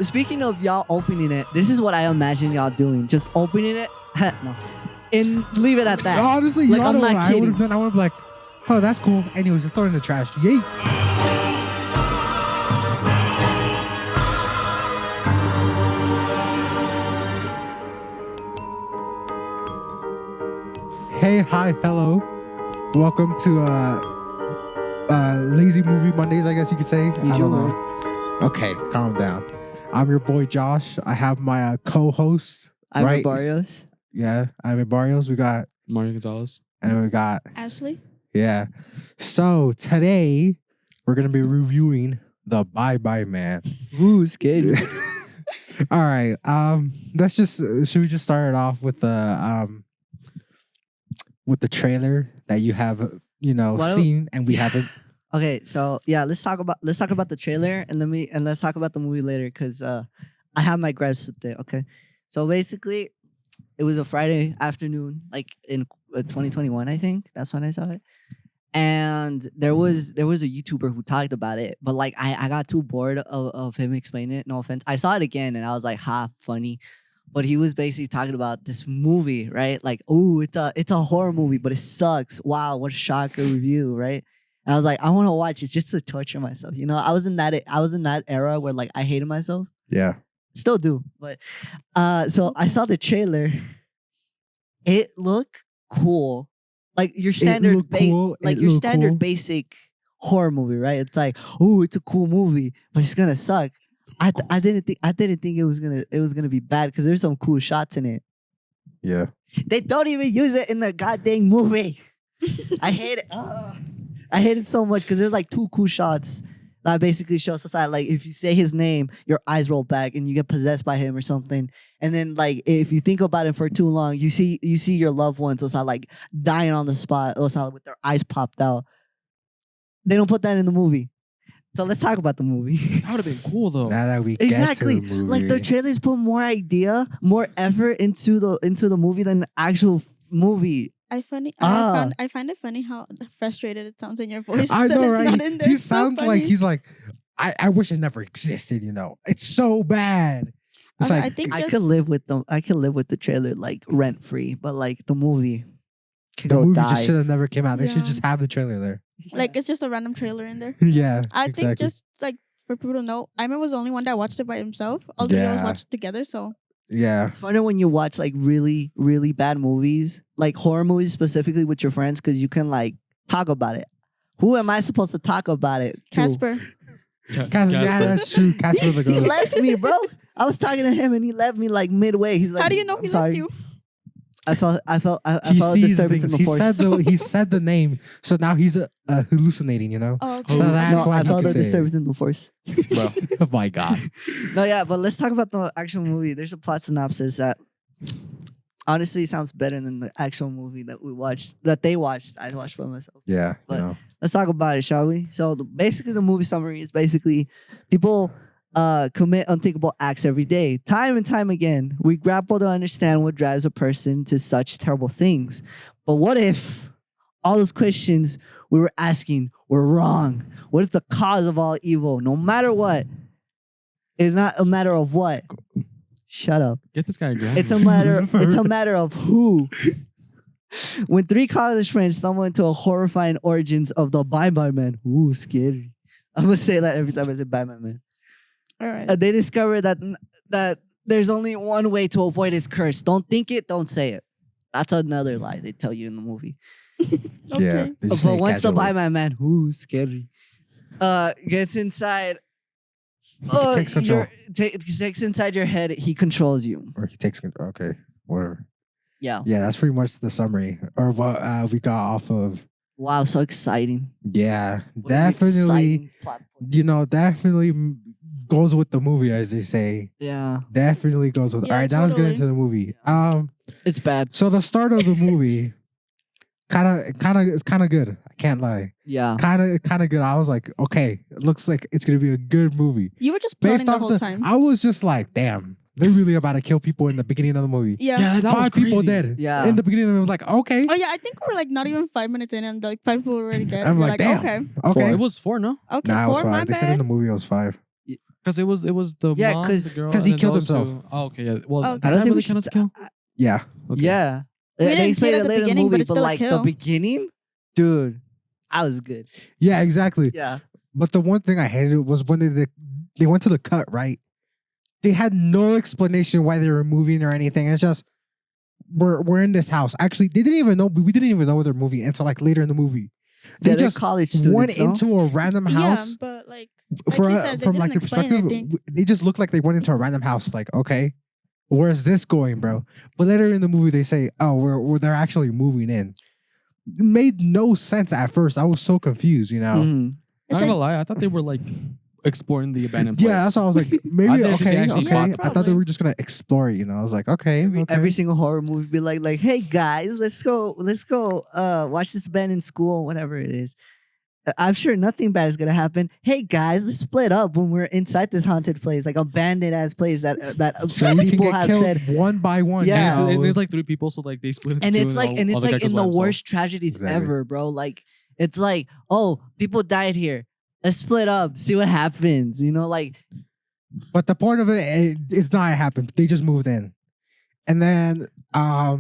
speaking of y'all opening it, this is what I imagine y'all doing. Just opening it. No. And leave it at that. Honestly, Like, y'all I'm know what not I would kidding. have done. I would have been like, oh, that's cool. Anyways, just throw it in the trash. Yay. Hey, hi, hello. Welcome to Lazy Movie Mondays, I guess you could say. I Use your don't know. words. Okay, calm down. I'm your boy Josh. I have my co-host. I'm right? Barrios. Yeah, I'm Barrios. We got Mario Gonzalez. and we got Ashley? yeah. So today we're gonna be reviewing the Bye Bye Man. Ooh, scary. All right. Let's just should we just start it off with the trailer that you have Why don't- seen and we haven't. Okay, so yeah, let's talk about the trailer and let's talk about the movie later because I have my gripes with it. Okay, so basically, it was a Friday afternoon, like in 2021, I think that's when I saw it, and there was a YouTuber who talked about it, but like I got too bored of him explaining it. No offense, I saw it again and I was like, ha, funny. But he was basically talking about this movie, right? Like, oh, it's a horror movie, but it sucks. Wow, what a shocker review, right? And I was like, I want to watch it just to torture myself. You know, I was in that era where like I hated myself. Yeah. Still do. But so I saw the trailer. It looked cool. Like your standard looked cool. like It your looked standard cool. basic horror movie, right? It's like, oh, it's a cool movie, but it's gonna suck. I didn't think it was gonna be bad because there's some cool shots in it. Yeah. They don't even use it in the goddamn movie. I hate it. I hate it so much because there's like two cool shots that basically show society. Like if you say his name, your eyes roll back and you get possessed by him or something. And then like if you think about it for too long, you see your loved ones like dying on the spot, with their eyes popped out. They don't put that in the movie. So let's talk about the movie. That would have been cool though. Now that we Exactly. get to the movie. Like the trailers put more effort into the movie than the actual movie. I find it funny how frustrated it sounds in your voice. I that know, it's right? not in there. He It's so sounds like funny. he's like, I wish it never existed. It's so bad. It's Okay, like I think I just- could live with the trailer like rent free, but like the movie could the go movie die. just should have never came out. They should Yeah. just have the trailer there. like it's just a random trailer in there. Yeah, I exactly. think just like for people to know, Ayman was the only one that watched it by himself. All three of us Yeah. watched it together. So Yeah, It's funny when you watch like really, really bad movies, like horror movies specifically with your friends, because you can like talk about it. Who am I supposed to talk about it to? Casper, Casper, yeah, that's true. Casper the He Ghost. left me, bro. I was talking to him and he left me like midway. He's like, how do you know "I'm he sorry." left you? I felt He a sees disturbance in things. the He force. he said the name, so now he's hallucinating. Oh, So okay. that's no, why I he felt could a say it. disturbance in the force. Bro, oh my god. No, yeah, but let's talk about the actual movie. There's a plot synopsis that honestly sounds better than the actual movie that they watched. I watched by myself. Yeah, But- Let's talk about it, shall we? So basically, the movie summary is basically people commit unthinkable acts every day, time and time again. We grapple to understand what drives a person to such terrible things. But what if all those questions we were asking were wrong? What if the cause of all evil, no matter what, is not a matter of what? Shut up. Get this guy a drink. It's a matter of who. When three college friends stumble into a horrifying origins of the Bye Bye Man. Ooh, scary. I'm gonna say that every time I say Bye Bye Man. All right. They discover that there's only one way to avoid his curse. Don't think it, don't say it. That's another lie they tell you in the movie. Okay. Yeah. They just say But it once the casually. Bye Bye Man, ooh, scary, gets inside. takes control. Takes inside your head. He controls you. Or he takes control. Okay, whatever. Yeah. Yeah, that's pretty much the summary or what we got off of. Wow, so exciting. Yeah, What an definitely. exciting plot point. Definitely goes with the movie, as they say. Yeah, Definitely goes with. Yeah, All right, now let's get totally. into the movie. it's bad. So the start of the movie, it's kind of good. I can't lie. Yeah, Kind of good. I was like, okay, it looks like it's gonna be a good movie. You were just planning Based the off whole time. I was just like, damn, they're really about to kill people in the beginning of the movie. Yeah. Yeah, that was 5 people crazy. dead. Yeah. In the beginning, I was like, okay. Oh yeah, I think we're like not even 5 minutes in, and like 5 people were already dead. I'm We're like, damn. okay, Okay. It was 4, no? okay, Nah, it was 4, my 5. They said in bad. the movie it was 5. Because it was the Yeah, mom, 'cause- the girl, 'cause he and then killed those himself. two. Oh, okay, yeah. Well, Okay. does I don't that think really we count as should. a kill? Yeah. Okay. Yeah. We They didn't see it explained at it the later in the beginning, but movie, it's but still a like the kill. beginning, dude, I was good. Yeah, exactly. Yeah. But the one thing I hated was when they went to the cut, right? They had no explanation why they were moving or anything. It's just we're in this house. Actually, they didn't even know. We didn't even know where they're moving until like later in the movie. They Yeah, they're just college students, went no? into a random house. Yeah, but like For he said, they from like the didn't explain perspective, anything. they just looked like they went into a random house. Like, okay, where's this going, bro? But later in the movie, they say, oh, they're actually moving in. It made no sense at first. I was so confused, you know. Mhm. Not It's gonna like- lie, I thought they were like exploring the abandoned place. Yeah, that's why I was like, maybe didn't think they okay, actually okay. got I thought they them. were just gonna explore it, you know. I was like, okay, okay. Every single horror movie be like, hey guys, let's go watch this band in school, whatever it is. I'm sure nothing bad is gonna happen. Hey guys, let's split up when we're inside this haunted place, like abandoned ass place that so we can people get have killed said. one by one. Yeah. And you know? it's like 3 people, so like they split into And two, it's like all- and all it's the guy like goes in by the himself. worst tragedies Exactly. ever, bro. Like it's like, oh, people died here. Let's split up, see what happens. You know, like But the point of it's not it happened. They just moved in, and then there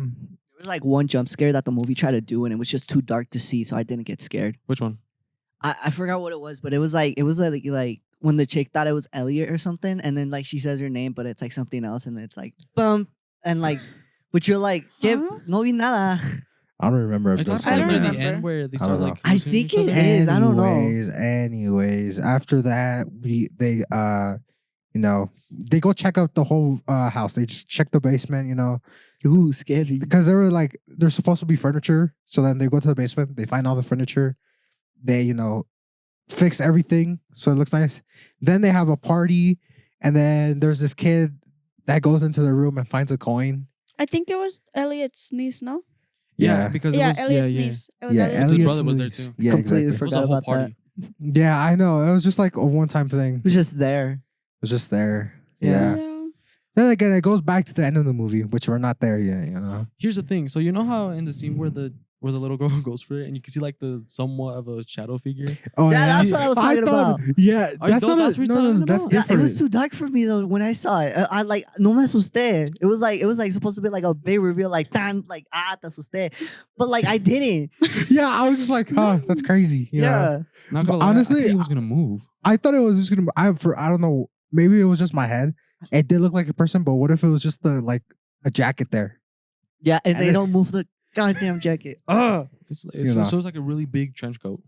was like one jump scare that the movie tried to do, and it was just too dark to see, so I didn't get scared. Which one? I forgot what it was, but it was like when the chick thought it was Elliot or something, and then like she says her name, but it's like something else, and it's like bump, and like, but you're like, que Huh? no vi nada. I don't remember. Are you if those talking I don't about came near out. the remember. end where they I start don't like know. I hallucinating think each other? it is. I don't know. Anyways, after that, they go check out the whole house. They just check the basement, you know, Ooh, scary. because they were like there's supposed to be furniture. So then they go to the basement. They find all the furniture. They fix everything so it looks nice. Then they have a party, and then there's this kid that goes into the room and finds a coin. I think it was Elliot's niece, no? Yeah. because Yeah, it was Elliot's yeah. niece. It was Yeah, Elliot's His niece. brother was there niece. too. Yeah, Completely exactly. It was a forgot whole about party. Yeah, I know. It was just like a one-time thing. It was just there. It was just there. Yeah. Yeah. Then again, it goes back to the end of the movie, which we're not there yet, you know. Here's the thing. So you know how in the scene where the little girl goes for it, and you can see like the somewhat of a shadow figure. Oh, Yeah, that's what I was talking thought- about. Yeah, Are that's you- not. that's what you're talking That's about? Yeah, different. it was too dark for me though when I saw it. I like no me asusté. It was like supposed to be like a big reveal, like damn, like te asusté, but like I didn't. Yeah, I was just like, huh, that's crazy. You know? Yeah, Not gonna But lie, honestly, I think he was gonna move. I thought it was just gonna. I don't know. Maybe it was just my head. It did look like a person, but what if it was just a jacket there? yeah, and they then- don't move the goddamn jacket. Ugh. It's You know. so it's like a really big trench coat.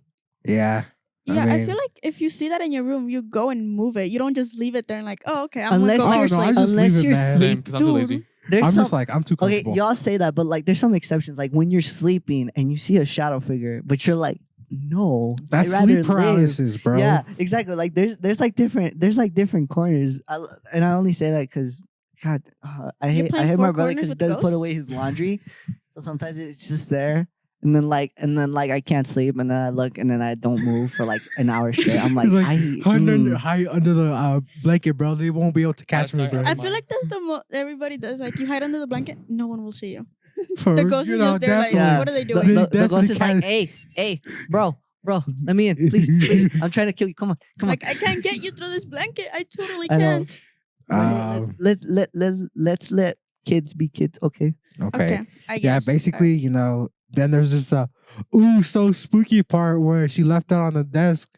Yeah. Yeah, I mean- feel like if you see that in your room, you go and move it. You don't just leave it there and like, oh, okay, I'm Unless gonna go you're Oh, no, I sleep, just unless leave it, you're man. Same, sleep, because I'm too lazy. There's I'm some, just like I'm too okay, comfortable. y'all say that, but like there's some exceptions. Like when you're sleeping and you see a shadow figure, but you're like, no, That's I'd rather sleep paralysis, bro. Yeah, exactly. Like there's like different corners, and I only say that because God, I You're hate playing my four brother corners because he with doesn't put away ghosts? his laundry, so sometimes it's just there. And then I can't sleep, and then I look, and then I don't move for like an hour straight. I'm like, He's like, hide under the blanket, bro. They won't be able to catch me, sorry, bro. I Mine. feel like that's everybody does. Like you hide under the blanket, no one will see you. For- The ghost you is know, just there, like, definitely. what are they the, doing? They the ghost definitely is like, can't- hey, bro, let me in, please. I'm trying to kill you. Come on. Like I can't get you through this blanket. I totally I know. can't. Let's let kids be kids, okay? Okay. I Yeah, guess. basically, then there's this so spooky part where she left it on the desk,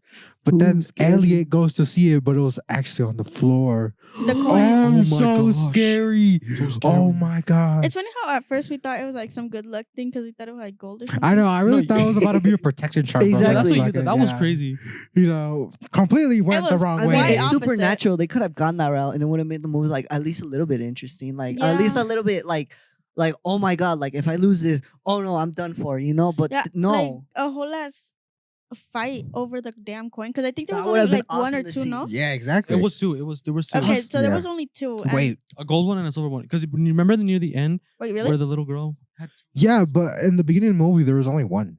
but Ooh, then scary. Elliot goes to see it, but it was actually on the floor. The coin. Oh, my so gosh. scary. So scary. Oh my god. It's funny how at first we thought it was like some good luck thing because we thought it was like gold or something. I know. I really No, thought it was about to be a protection charm. bro, Exactly. but That's it's what you like did. a- That was yeah. crazy. Completely went the was- wrong I mean, way. Way it's opposite. supernatural. They could have gone that route, and it would have made the movie like at least a little bit interesting. Like at least Yeah. a little bit like oh my god, like if I lose this, oh no, I'm done for. You know, but Yeah, no. like a whole ass fight over the damn coin because I think there That was would only have been like one or awesome to two, see. no? Yeah, exactly. It was two. There was two. Okay, so there yeah. was only two. and- Wait, A gold one and a silver one. Because you remember near the end wait, really? where the little girl had yeah, but in the beginning of the movie, there was only one.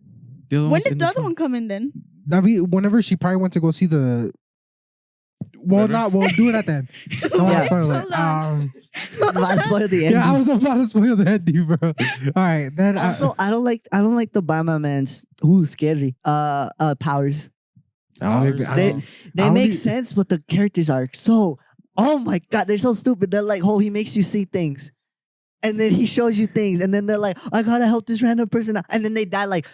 the other When one's did in the other trunk. one come in then? I mean, whenever she probably went to go see the. Well, Better? do it at the end. Don't want Yeah. to spoil it. Hold on. I was about to spoil the ending. Yeah, I was about to spoil the ending, bro. All right, then. Also, I don't like the Batman man's scary powers. I don't even- I They don't- they don't make e- sense, but the characters are so. Oh my god, they're so stupid. They're like, oh, he makes you see things, and then he shows you things, and then they're like, I gotta help this random person out, and then they die. Like,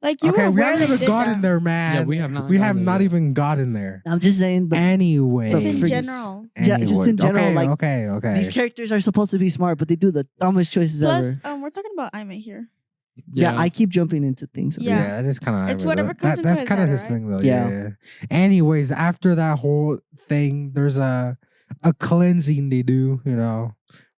Like you Okay, were we aware haven't they even did gotten that. there, man. Yeah, we have not. We have gotten not there. even gotten there. I'm just saying, Anyway, It's in freaking- general. Yeah, just in general, Okay, like, okay. these characters are supposed to be smart, but they do the dumbest choices Plus, ever. we're talking about Aime here. Yeah, I keep jumping into things. Yeah. Yeah, that is kind of. It's whatever comes into That's his kind of head, his right? thing, though. Yeah. Yeah. Anyways, after that whole thing, there's a cleansing they do,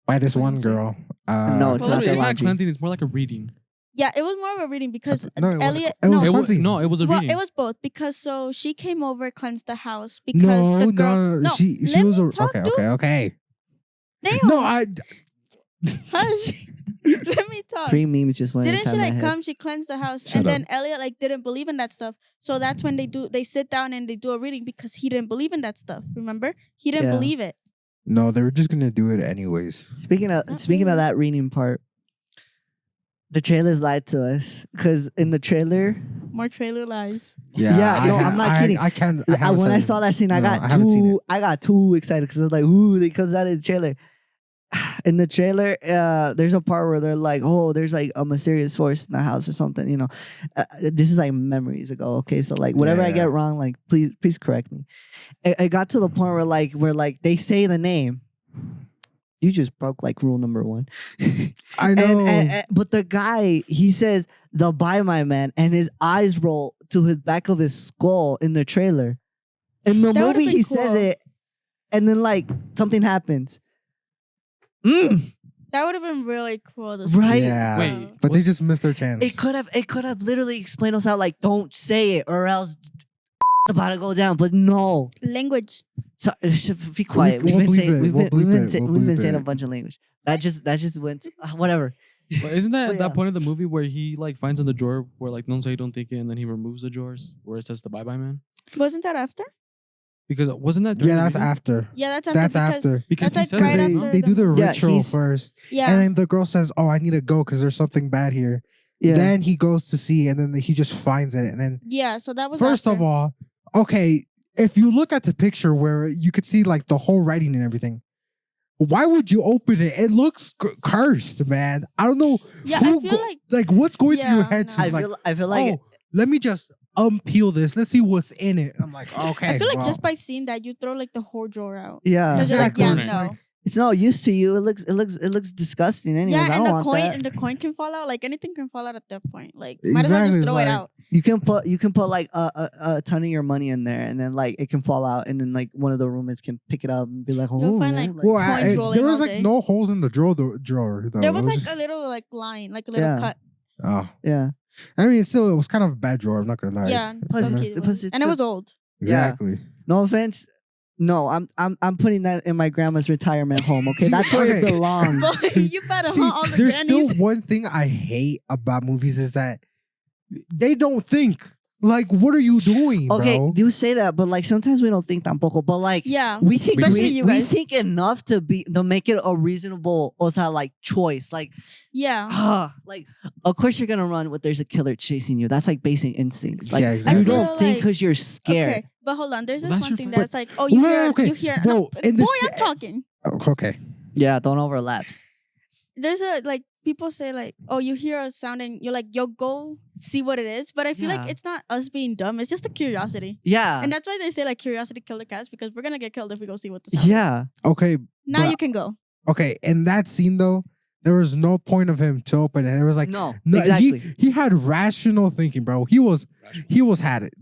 by this one Cleansing? girl. No, it's Well, not it's their not laundry. cleansing. It's more like a reading. Yeah, it was more of a reading because No, it was- Elliot. it was no, a It was, cleansing. no, it was a well, reading. it was both because so she came over, cleansed the house because No, the girl. no, No, she let was me a talk, dude. okay. Damn. No, I Hush. Let me talk. 3 memes just went Didn't inside she my like head. come? She cleansed the house, Shut and up. then Elliot like didn't believe in that stuff. So that's when they sit down and they do a reading because he didn't believe in that stuff. Remember, he didn't Yeah. believe it. no, they were just gonna do it anyways. Speaking of really. that reading part, the trailers lied to us because in the trailer, More trailer lies. Yeah, no, I'm not kidding. I can't. when I saw that scene, I haven't seen it. got too excited because I was like, "Ooh!" It comes out in the trailer. In the trailer, there's a part where they're like, "Oh, there's like a mysterious force in the house or something." This is like memories ago. Okay, so like whatever I Yeah. get wrong, like please correct me. It got to the point where they say the name. You just broke like rule number 1. I know. But the guy, he says the "Bye My Man," and his eyes roll to his back of his skull in the trailer. In the That would've movie, been he says cool. it, and then like something happens. Mm, That would have been really cool to see. Right? Yeah. Wait, But they what's- just missed their chance. It could have literally explained us out like, don't say it or else it's about to go down. But no, Language. so be quiet. we'll We've been bleep saying it. we've We'll been, we've bleep been, it. say- We'll we've been bleep saying a it. bunch of language. That just went whatever. But isn't that But at yeah. that point in the movie where he like finds in the drawer where like don't say don't think it, and then he removes the drawers where it says the bye bye man? Wasn't that after? Because wasn't that during Yeah, the that's reading? after. Yeah, that's after. That's because, after. Because That's he like says right it, Because no? after they do the Yeah, ritual he's- first, Yeah. and then the girl says, "Oh, I need to go because there's something bad here." Yeah. Then he goes to see, and then he just finds it, and then yeah. So that was first after. of all, okay, if you look at the picture where you could see like the whole writing and everything, why would you open it? It looks cursed, man. I don't know. Yeah, I who feel go- like what's going through your Yeah, head no. to I like, feel like oh, let me just unpeel this. Let's see what's in it. I'm like, okay. I feel like well, just by seeing that you throw like the whole drawer out. yeah. Because you're like, yeah, Exactly. no. It's not used to you. It looks disgusting. Anyways, Yeah, I and don't the want coin that. and the coin can fall out. Like anything can fall out at that point. Like might as well Exactly, just it's throw like- it out. You can put like a ton of your money in there, and then like it can fall out, and then like one of the roommates can pick it up and be like, "Oh, You'll find, man," like, well, coins rolling there was all like day. no holes in the drawer. Though. There was It like just- a little like line, like a little Yeah. cut. oh, yeah. I mean, it was kind of a bad drawer. I'm not gonna lie. Yeah. Plus low-key it's- it plus was. it's And it a- was old. Exactly. No offense. No, I'm putting that in my grandma's retirement home. Okay, See, that's where it okay. belongs. But you better See, hunt all the there's grannies. still one thing I hate about movies is that they don't think. Like, what are you doing, Okay, bro? you say that, but like sometimes we don't think tampoco. But like Yeah. we think Especially you we guys. think enough to make it a reasonable, also like choice. Like Yeah. like of course you're gonna run when there's a killer chasing you. That's like basic instinct. Like Yeah, you exactly. don't I feel think like- because you're scared. Okay. But hold on. There's this That's one your thing fault. that's like, oh, you Well, hear, okay, you hear. bro, no, in boy, the I'm talking. Oh, okay. Yeah, don't overlaps. There's a like people say like, oh, you hear a sound and you're like, yo, go see what it is. But I feel Yeah. like it's not us being dumb. It's just a curiosity. Yeah. And that's why they say like curiosity killed the cats because we're gonna get killed if we go see what the sound is. yeah. Okay. Now but- you can go. Okay. In that scene, though, there was no point of him to open it. There was like, No, no, exactly. he had rational thinking, bro. He had it.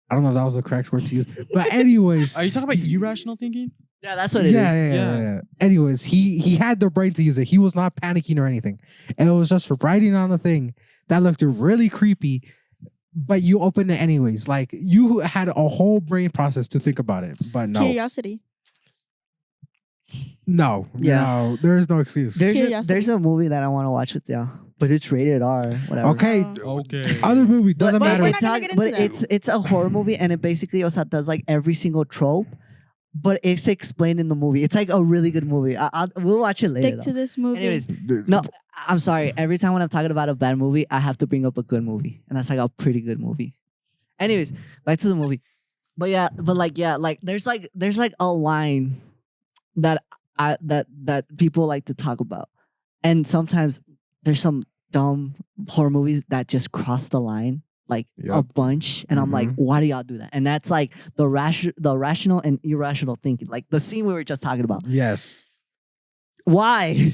I don't know if that was the correct word to use. But, anyways. Are you talking about irrational thinking? Yeah, that's what it is. Yeah. Anyways, he had the brain to use it. He was not panicking or anything. And it was just writing on a thing that looked really creepy. But you opened it anyways. Like you had a whole brain process to think about it. But no, Curiosity. no, Yeah. no, there is no excuse. Curiosity. There's a movie that I want to watch with y'all, but it's rated R. Whatever. Okay, Okay. other movie doesn't But matter. we're not gonna get into but that. it's a horror movie, and it basically also does like every single trope, but it's explained in the movie. It's like a really good movie. We'll watch it later. Stick to Though. this movie. Anyways, no, I'm sorry. Every time when I'm talking about a bad movie, I have to bring up a good movie, and that's like a pretty good movie. Anyways, back to the movie. But yeah, like there's like a line that that people like to talk about, and sometimes there's some dumb horror movies that just cross the line like a Yep. bunch, and I'm like, Mhm. why do y'all do that? And that's like the rational and irrational thinking, like the scene we were just talking about. Yes. Why?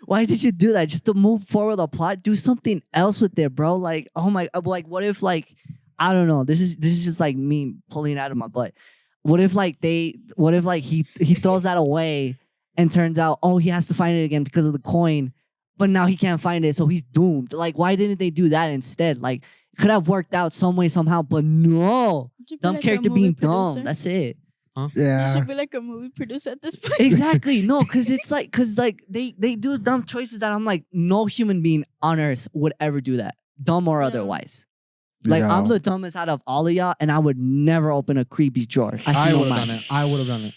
Why did you do that? Just to move forward the plot, do something else with it, bro. Like, oh my, like, what if like, I don't know. This is just like me pulling it out of my butt. What if like he throws that away and turns out, oh, he has to find it again because of the coin, but now he can't find it, so he's doomed. Like, why didn't they do that instead? Like, it could have worked out some way somehow, but no, You should be dumb like a character movie being producer. dumb. That's it. You Yeah. should be like a movie producer at this point. Exactly. No, because it's like, they do dumb choices that I'm like, no human being on earth would ever do that, dumb or Yeah. otherwise. Like, I'm the dumbest out of all of y'all, and I would never open a creepy drawer. I see no would have mind. done it. I would have done it.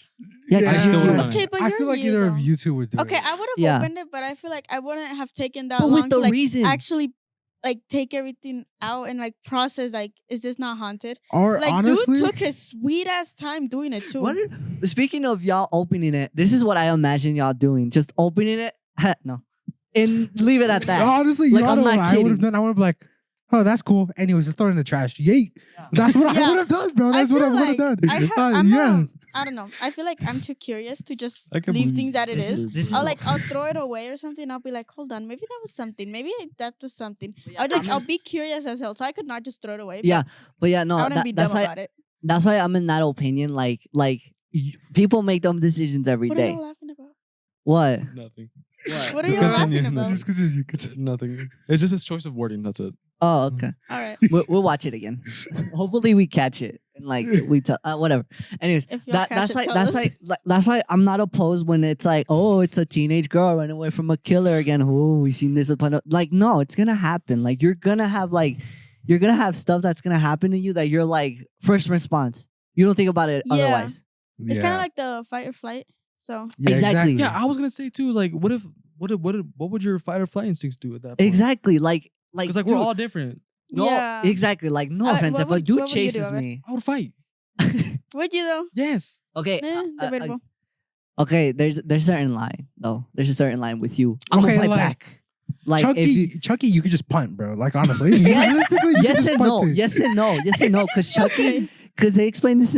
Yeah, Yeah. I still would've done Okay, it. but I you're feel like you, either of though. you two would do Okay, it. I would have Yeah. opened it, but I feel like I wouldn't have taken that but long with to the like reason. actually like take everything out and like process like is this not haunted? Or Like honestly, dude took his sweet ass time doing it too. Speaking of y'all opening it, this is what I imagine y'all doing. Just opening it. No. And leave it at that. honestly, you Like, know I'm what not I would have kidding. done? I would have been like, oh, that's cool. Anyways, just throw it in the trash. Yeet. That's what I Yeah. would have done, bro. That's what I feel would have like done. I'm Yeah. I don't know. I feel like I'm too curious to just I can leave believe things that it This is. this I'll throw it away or something. I'll be like, hold on, maybe that was something. Maybe that was something. I'll be curious as hell. So I could not just throw it away. Yeah, but yeah, I no, wouldn't be that's dumb why about it. that's why I'm in that opinion. Like people make dumb decisions every What are day. you laughing about? What? Nothing. What are Just you laughing continue. about? Just continue. Nothing. It's just his choice of wording. That's it. Oh, okay. All right. We'll watch it again. Hopefully we catch it and like we tell whatever. Anyways, If y'all catch that's it, like tell that's us. like that's why I'm not opposed when it's like, oh, it's a teenage girl running away from a killer again. Oh, we seen this upon like no, it's gonna happen. Like you're gonna have stuff that's gonna happen to you that you're like first response. You don't think about it Yeah. otherwise. It's kind of like the fight or flight. So Yeah, Exactly. Yeah, I was gonna say too. Like, what would your fight or flight instincts do at that point? Exactly. Like Because like dude, we're all different. no, Yeah. exactly. Like no offense, what if a would- dude what would you do, chases Evan? me, I would fight. would you though? Yes. okay, Debatable. okay. There's a certain line though. There's a certain line with you. I'm gonna Okay, fight like- back. Like Chucky, if you, Chucky, you could just punt, bro. Like honestly, Yes. realistically, you could yes just and punt no, it. yes and no, yes and no, because Chucky, because they explained this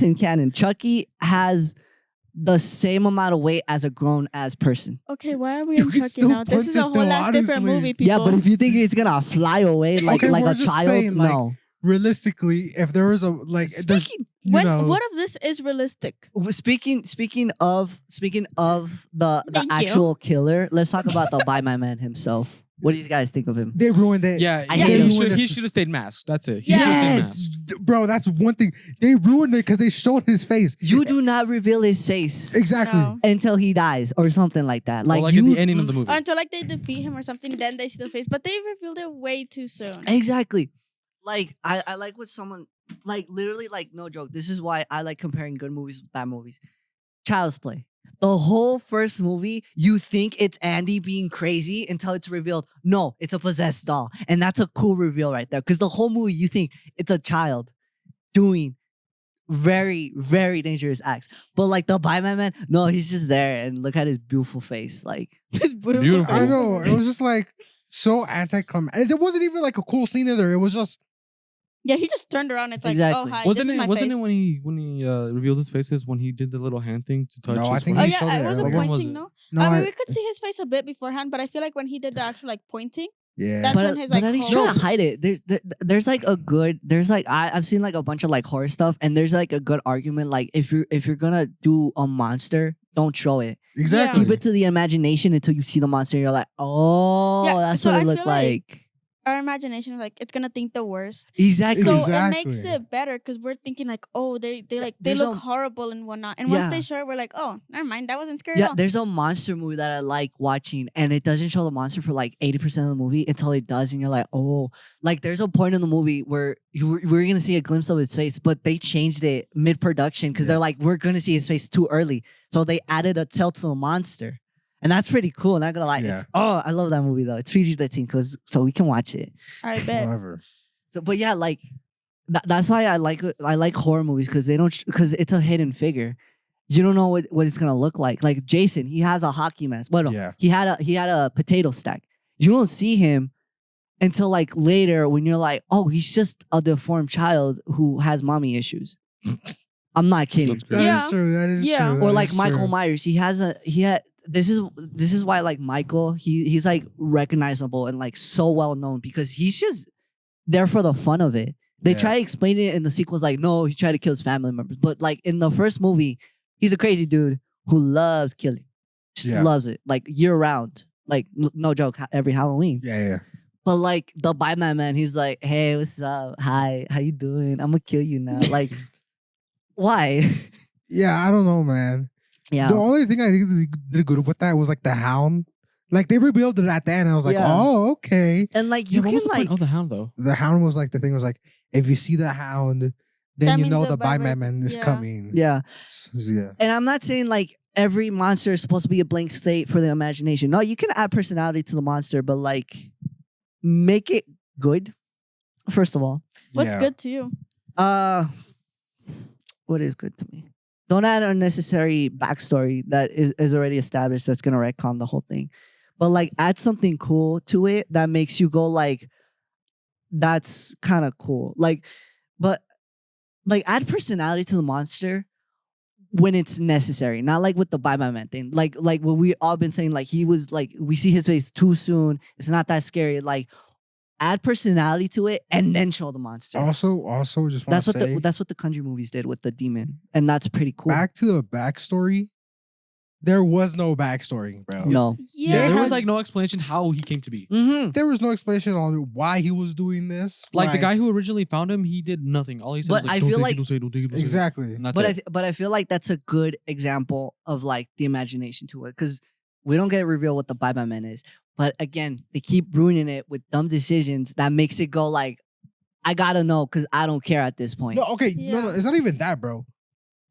in canon. Chucky has the same amount of weight as a grown ass person. Okay, why are we You in could Chucky still now? This punt is it a whole though, ass different honestly. movie, people. Yeah, but if you think it's gonna fly away like Okay, like we're a just child, saying, like, no. Realistically, if there was a like, there's Speaking, you what know, what of this is realistic? speaking of the Thank you. actual killer, let's talk about the By My Man himself. What do you guys think of him? they ruined it. Yeah. I hate him. He should have stayed masked. That's it. He Yeah. should have stayed Yes. masked. Bro, that's one thing. They ruined it because they showed his face. You do not reveal his face Exactly. No. until he dies or something like that. Like, Like you, at the ending of the movie. Until like they defeat him or something, then they see the face. But they revealed it way too soon. Exactly. Like I like what someone like literally like no joke. This is why I like comparing good movies with bad movies. Child's Play. The whole first movie, you think it's Andy being crazy until it's revealed. No, it's a possessed doll. And that's a cool reveal right there. Because the whole movie, you think it's a child doing very, very dangerous acts. But like the By My Man, no, he's just there and look at his beautiful face. Like Beautiful. I know. It was just like so anticlimactic. And it wasn't even like a cool scene either. It was just Yeah, he just turned around. It's like, Exactly. oh hi, Wasn't this is my it face. when he revealed his faces when he did the little hand thing to touch? No, his I think Oh forehead? he yeah, showed it it wasn't earlier. When was pointing. it? No, no. I mean we could see his face a bit beforehand, but I feel like when he did the actual like pointing, yeah. That's when his, like, but he's whole- trying to hide it. There's like a good. There's like I've seen like a bunch of like horror stuff, and there's like a good argument. Like if you're gonna do a monster, don't show it. Exactly. Keep it to the imagination until you see the monster. And you're like, oh, Yeah, that's so what it I looked feel like- like. our imagination is like it's gonna think the worst. Exactly. So Exactly. it makes it better because we're thinking like, oh, they like they There's look a- horrible and whatnot. And once Yeah. they show it, we're like, oh, never mind, that wasn't scary Yeah, at all. there's a monster movie that I like watching, and it doesn't show the monster for like 80% of the movie until it does, and you're like, oh, like there's a point in the movie where we're gonna see a glimpse of his face, but they changed it mid-production because they're like, we're gonna see his face too early, so they added a tail to the monster, and that's pretty cool. Not gonna lie, Yeah. it's, oh, I love that movie though. It's PG-13 so we can watch it. I bet. Whatever. So, but yeah, like that's why I like horror movies because they don't because it's a hidden figure. You don't know what it's gonna look like. Like Jason, he has a hockey mask. Well, no, Yeah. he had a potato stack. You don't see him until like later when you're like, oh, he's just a deformed child who has mommy issues. I'm not kidding. That's That crazy. Yeah. is true. That is Yeah. true. Or that like is Michael true. Myers, he had this is why like Michael he's like recognizable and like so well known because he's just there for the fun of it. They Yeah. try to explain it in the sequels like no, he tried to kill his family members, but like in the first movie, he's a crazy dude who loves killing, just Yeah. loves it like year round, like no joke, every Halloween. Yeah, yeah. But like the Batman man, he's like, hey, what's up? Hi, how you doing? I'm gonna kill you now. Like, why? Yeah, I don't know, man. Yeah. The only thing I think they did good with that was like the hound. Like they revealed it at the end. And I was like, Yeah. oh, okay. And like Yeah, you what can was the like point of the hound though? The hound was like the thing was like, if you see the hound, then That you means know the the Batman- Batman is yeah. coming. yeah. Yeah. And I'm not saying like every monster is supposed to be a blank slate for the imagination. No, you can add personality to the monster, but like make it good. First of all, What's Yeah. good to you? what is good to me? Don't add unnecessary backstory that is already established. That's gonna retcon the whole thing. But like add something cool to it that makes you go like, that's kind of cool. Like, but like add personality to the monster when it's necessary, not like with the Batman thing. Like what we all been saying, like he was like we see his face too soon. It's not that scary. Like add personality to it and then show the monster. Also, just want That's to what say, that's what the Conjuring movies did with the demon, and that's pretty cool. back to the backstory. There was no backstory, bro. No. Yeah, Yeah. there was had- like no explanation how he came to be. Mm-hmm. There was no explanation on why he was doing this. Like the guy who originally found him, he did nothing. All he said But was like, I "Don't feel take like- it, don't say it, don't take it, don't say it." Exactly. And that's But it. I feel like that's a good example of like the imagination to it because we don't get revealed what the Batman Man is. But again, they keep ruining it with dumb decisions that makes it go like, I gotta know because I don't care at this point. No, okay, no, Yeah. it's not even that, bro.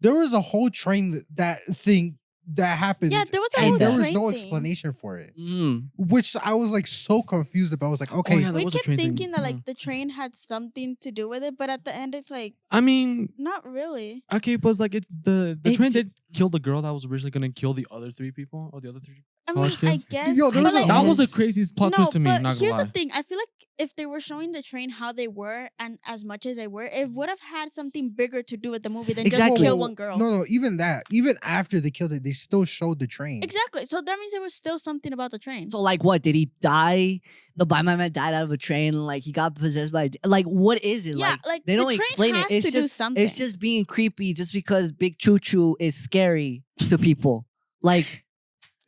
There was a whole train that thing that happened. Yeah, there was a and whole there was train no thing. explanation for it, Mm. which I was like so confused about. I was like, okay, yeah, there We was a kept train thing. thinking that Yeah. like the train had something to do with it, but at the end it's like I mean, not really. okay, but it's like the It train di- did kill the girl that was originally gonna kill the other three people or the other three. I mean, College I kids? guess. Yo, there but, was a- like, That was the Yes. craziest plot no, twist to me. but Not gonna here's lie. the thing. I feel like if they were showing the train how they were and as much as they were, it would have had something bigger to do with the movie than just Exactly. kill one girl. No, even that. Even after they killed it, they still showed the train. Exactly. So that means there was still something about the train. So like what? Did he die? The Batman Man died out of a train and like he got possessed by like what is it? yeah, Like like they the don't train explain it. has It's to do just something. it's just being creepy just because Big Choo Choo is scary to people. Like,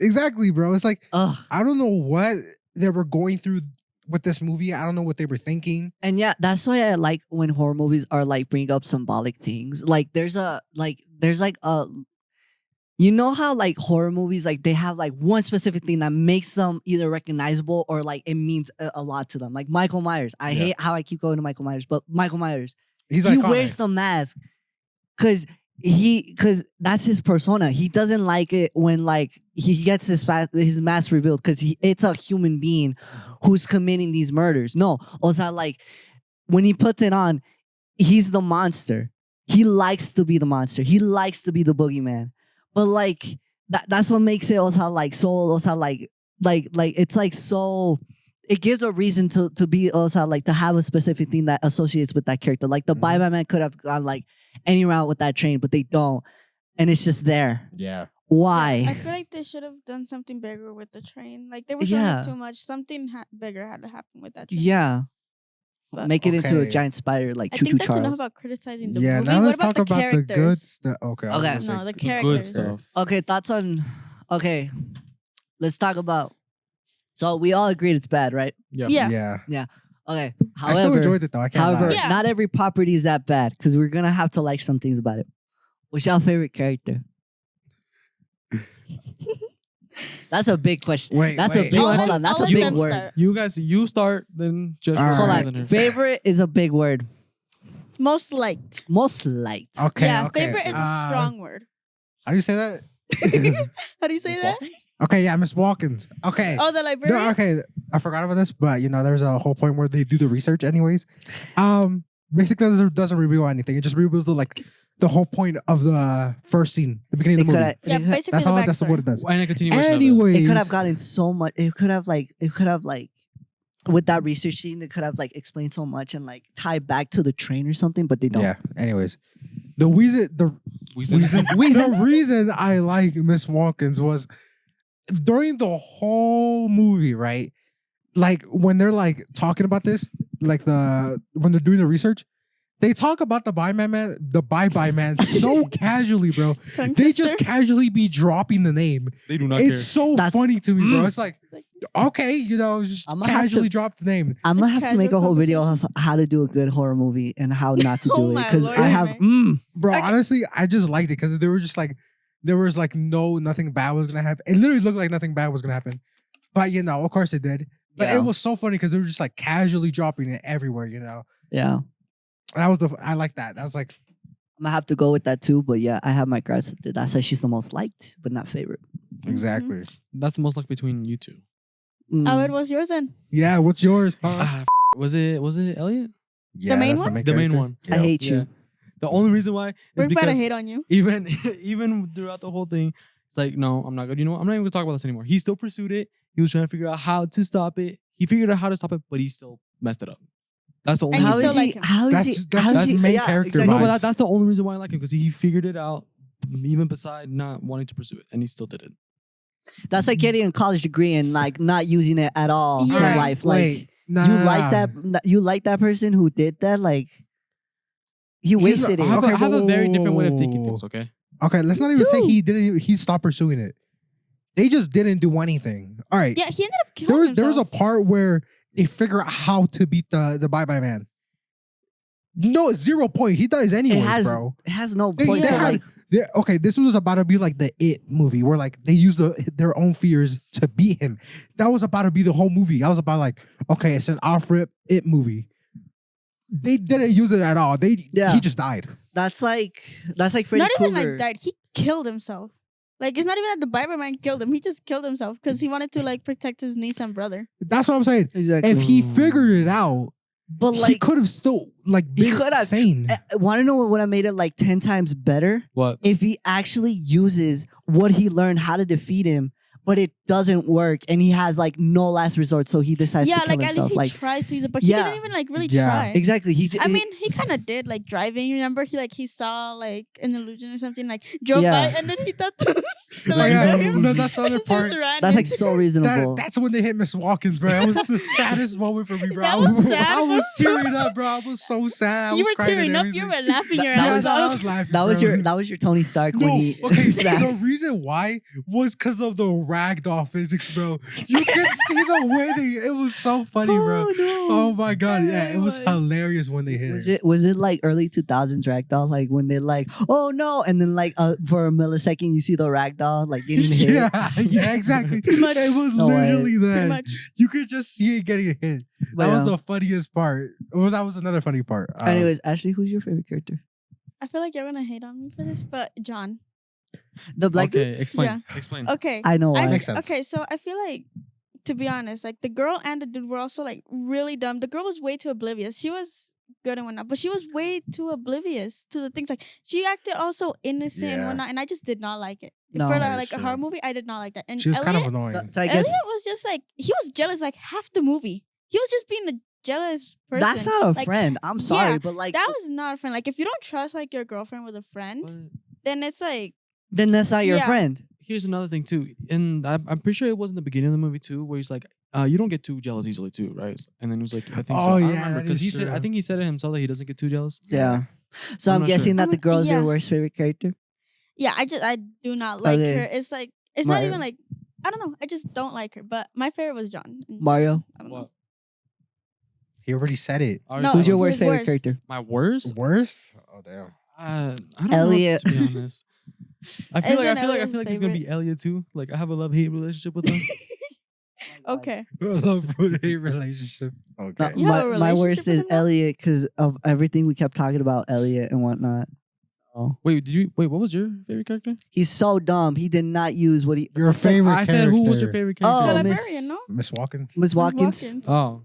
Exactly, bro. It's like ugh. I don't know what they were going through with this movie. I don't know what they were thinking. And yeah, that's why I like when horror movies are like bring up symbolic things. Like there's a you know how like horror movies like they have like one specific thing that makes them either recognizable or like it means a lot to them. Like Michael Myers. I Yeah. hate how I keep going to Michael Myers, but Michael Myers. He's He iconic. wears the mask because that's his persona. He doesn't like it when like he gets his mask revealed because it's a human being who's committing these murders. No, also like when he puts it on, he's the monster. He likes to be the monster. He likes to be the boogeyman. But like that's what makes it also like so also like it's like so it gives a reason to be also like to have a specific thing that associates with that character. Like the Mhm. Batman could have gone like any route with that train, but they don't. And it's just there. Yeah. Why? I feel like they should have done something bigger with the train. Like they were showing Yeah. it too much. Something bigger had to happen with that train. Yeah. But- Make it into a Okay. giant spider like I Choo think Choo that's Charles. enough about criticizing the Yeah. movie. Now What let's about talk the about the characters? good stuff. Okay. I was Okay. gonna say- No, the The good characters. stuff. Okay, thoughts on okay. Let's talk about so we all agreed it's bad, right? Yeah. Yeah. Yeah. Okay. I still enjoyed it though. I can't However, lie. Yeah. not every property is that bad because we're gonna have to like some things about it. What's your favorite character? That's a big question. Wait, That's wait. a big I'll hold let- on. That's I'll a let big them word. start. You guys, you start, then just All So right. like favorite is a big word. Most liked. Most liked. Okay. yeah, okay. favorite is a strong word. How do you say that? How do you say that? Okay, yeah, Miss Watkins. Okay. Oh, the No, librarian. okay, I forgot about this, but there's a whole point where they do the research, anyways. Basically, doesn't reveal anything. It just reveals the whole point of the first scene, the beginning It of the movie. Yeah, could basically That's the all. backstory. That's what it does. And a continuation of it. Anyways, it could have gotten so much. It could have with that research scene, it could have like explained so much and like tied back to the train or something, but they don't. Yeah. Anyways, the reason I like Miss Watkins was during the whole movie, right? Like when they're like talking about this, like when they're doing the research, they talk about the bye man so casually, bro. Tongue They twister. just casually be dropping the name. They do not care. It's so That's- funny to me, bro. Mm. It's like, okay, just I'ma have casually to- drop the name. I'm gonna have to make a Casual whole video of how to do a good horror movie and how not to Oh do it my because Lord, I have. Bro, Okay. honestly, I just liked it because there was like nothing bad was gonna happen. It literally looked like nothing bad was gonna happen, but of course it did. But Yeah. it was so funny because they were just like casually dropping it everywhere. Yeah, I like that. That was like, I'm gonna have to go with that too. But yeah, I have my gripes with it. That's why she's the most liked, but not favorite. exactly. That's the most like between you two. Mm. Oh, it was yours then. Yeah, what's yours? Was it Elliot? Yeah, main that's one? The main character. one. I hate Yeah. you. The only reason why is We're about to because hate on you. even throughout the whole thing, it's like, no, I'm not good. You know what? I'm not even gonna talk about this anymore. He still pursued it. He was trying to figure out how to stop it. He figured out how to stop it, but he still messed it up. That's the only And you How reason. is still he? like him. How is That's he? just- that's how is just he? main yeah, character exactly. No, but vibes. that's the only reason why I like him because he figured it out, even beside not wanting to pursue it, and he still did it. That's like getting a college degree and like not using it at all for Yeah. life. Like Wait, nah, you nah, like nah. that? You like that person who did that? Like he wasted I it. have, Okay, I have a very different way of whoa, thinking whoa, things. Okay. Okay, let's not even say too. he stopped pursuing it. They just didn't do anything. All right. Yeah, he ended up killing There was a himself. part where they figure out how to beat the bye man. No, 0 point. He dies anyways, has- bro. It has no They- point. they to, had- like, Okay, this was about to be like the It movie where like they use their own fears to beat him. That was about to be the whole movie. I was about like, okay, it's an off-rip It movie. They didn't use it at all. Yeah. He just died. that's like Freddy Not even Krueger. like died. He killed himself. Like it's not even that the Bible man killed him. He just killed himself because he wanted to like protect his niece and brother. That's what I'm saying. Exactly. If he figured it out, but he like could have still like he been could have. sane. Want to know what would have made it like 10 times better? What? If he actually uses what he learned how to defeat him, but it doesn't work, and he has like no last resort, so he decides Yeah, to kill like at least himself. he Like tries to use it, but Yeah. he didn't even like really Yeah. try. exactly. I mean, he kind of did like driving. Remember, he saw like an illusion or something, like drove Yeah. by, and then he thought the Oh, light yeah, saw him. no, that's the other and just part. ran that's like into so her. reasonable. That's when they hit Miss Watkins, bro. That was the saddest moment for me, bro. That was sad, I was bro. tearing up, bro. I was so sad. I You was were crying and tearing up. You everything. were laughing your That Yeah, ass was- I off. was laughing. that was your Tony Stark No, when he okay. snaps. The reason why was because of the ragdoll physics, bro. You can see the way it was so funny, bro. Oh my god, Yeah, yeah, it it was was. hilarious when they hit it. Was it like early 2000s ragdoll? Like when they like, oh no, and then like for a millisecond you see the ragdoll like getting hit. Yeah, exactly. much. It was No way. literally Pretty that. much. You could just see it getting hit. But, That was the funniest part. Or that was another funny part. anyways, Ashley, who's your favorite character? I feel like you're gonna hate on me for this, but John. The black dude? Okay, explain. Explain. Okay. I know why. Makes sense. Okay, so I feel like, to be honest, like the girl and the dude were also like really dumb. The girl was way too oblivious. She was good and whatnot, but she was way too oblivious to the things. Like she acted also innocent and Yeah. whatnot, and I just did not like it. No. For That like is a horror true. movie, I did not like that. And She was kind of Elliot, annoying. So I guess Elliot was just like he was jealous like half the movie. He was just being a jealous person. that's not a Like, friend. I'm sorry, yeah, but like That was not a friend. Like if you don't trust like your girlfriend with a friend, But then it's like then that's not your Yeah. friend. here's another thing too, and I'm pretty sure it was in the beginning of the movie too, where he's like, you don't get too jealous easily too, right? And then he was like, I think so. Oh, I yeah, remember that because is he said, I true. think he said it himself that he doesn't get too jealous. Yeah. So I'm I'm not guessing sure. that the girl's your Yeah. worst favorite character. yeah, I do not like Okay. her. It's like it's not Mario. even like I don't know. I just don't like her. But my favorite was John. And Mario, I don't know. What? He already said it. No, who's your his worst favorite worst. character? My worst? Worst? Oh damn. I don't Elliot. know, to be honest. I feel Isn't like Elliot's he's gonna be favorite? Elliot too. Like I have a love-hate relationship with him. Okay. Love-hate relationship. Okay. You have a My relationship worst with is him now? Elliot because of everything we kept talking about Elliot and whatnot. Oh. Wait, what was your favorite character? He's so dumb. He did not use what he. Your favorite I said, who was your character? favorite Oh, character? The Miss- librarian, no? Miss Watkins. Miss Watkins. Watkins. Oh,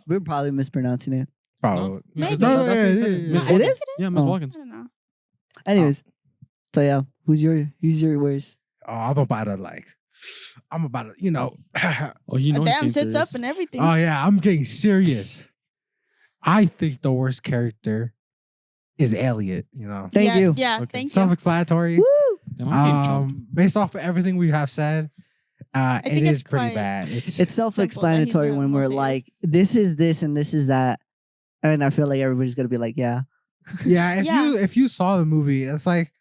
We're probably mispronouncing it. Probably. Yeah, 'cause Maybe. that's what he said. Yeah, yeah, Miss yeah. It Watkins. is? Yeah, Miss Oh. Watkins. I don't know. Anyways, so yeah, who's your worst? Oh, I'm about to, you know. Oh, he knows. Damn, he's sits up serious. and everything. Oh yeah, I'm getting serious. I think the worst character is Elliot. You know, Thank yeah, you. Yeah, Okay. thank you. self-explanatory. Woo! Damn, I'm getting jumped. Based off of everything we have said, it think is it's pretty quite- bad. It's self-explanatory the when we're most hated. like, this is this and this is that, and I feel like everybody's gonna be like, yeah, yeah. Yeah. If you saw the movie, it's like,